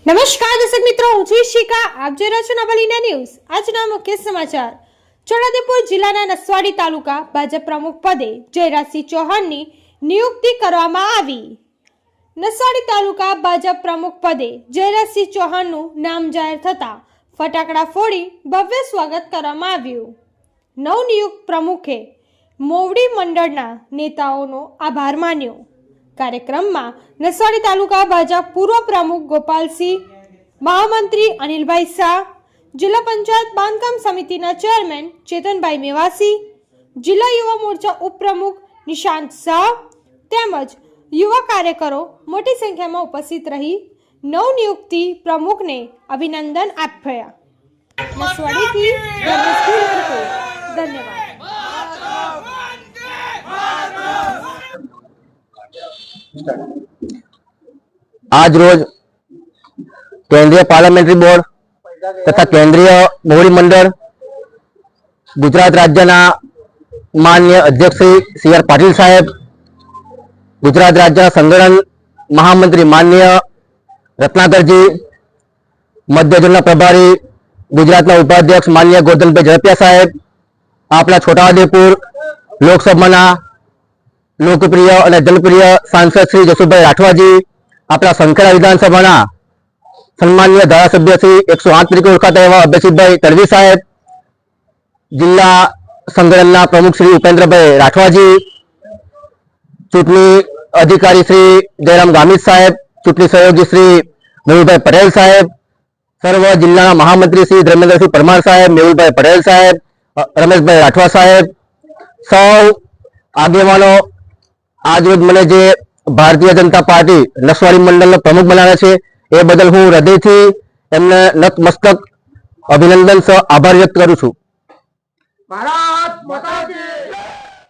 નમસ્કાર દર્શક મિત્રો, હું છું શિખા. આપ જોઈ રહ્યા છો નવલિના ન્યૂઝ. આજના મુખ્ય સમાચાર. છોટાઉદેપુર જિલ્લાના નસવાડી તાલુકા ભાજપ પ્રમુખ પદે જયરાજસિંહ ચૌહાણની નિયુક્તિ કરવામાં આવી. નસવાડી તાલુકા ભાજપ પ્રમુખ પદે જયરાજસિંહ ચૌહાણનું નામ જાહેર થતા ફટાકડા ફોડી ભવ્ય સ્વાગત કરવામાં આવ્યું. નવનિયુક્ત પ્રમુખે મોવડી મંડળના નેતાઓનો આભાર માન્યો. કાર્યક્રમમાં નસવાડી તાલુકા ભાજપ પૂર્વ પ્રમુખ ગોપાલસિંહ, મહામંત્રી અનિલભાઈ શાહ, જિલ્લા પંચાયત બાંધકામ સમિતિના ચેરમેન ચેતનભાઈ મેવાસી, જિલ્લા યુવા મોરચા ઉપપ્રમુખ નિશાંત શાહ તેમજ યુવા કાર્યકરો મોટી સંખ્યામાં ઉપસ્થિત રહી નવનિયુક્તિ પ્રમુખને અભિનંદન આપ્યા. નસવાડીથી ધન્યવાદ. आज रोज केंद्रीय पार्लियामेंटरी बोर्ड तथा केंद्रीय मोवड़ी मंडल गुजरात राज्यना माननीय अध्यक्ष श्री सी.आर. पाटील साहेब, गुजरात राज्य संगठन महामंत्री माननीय रत्नाकरजी, मध्य झोनना प्रभारी गुजरातना उपाध्यक्ष माननीय गोवर्धनभाई ઝડપિયા साहेब, आपला छोटाउदेपुर लोकसभाना लोकप्रिय और जनप्रिय सांसद श्री जसुभाई राठवाजी, अपना संखेड़ा विधानसभा सन्मान्य धारासभ्य श्री 108 तरीके ओळखाता एवा अभयसिंहभाई तडवी साहेब, जिला संगठन प्रमुख श्री उपेन्द्रभाई राठवाजी, चूंटणी अधिकारी श्री जयराम गामित साहेब, चूंटणी सहयोगी श्री मेहुलभाई पटेल साहेब, सर्व जिला महामंत्री श्री धर्मेन्द्रसिंह परमार साहेब, मेहुलभाई पटेल साहेब, रमेशभाई राठवा साहेब, सौ आगेवानो आज रोज मैंने जे भारतीय जनता पार्टी नसवाड़ी मंडल प्रमुख बनाया है ए बदल हूँ हृदय थी एमने नतमस्तक अभिनंदन सह आभार व्यक्त करू छू। भारत माता की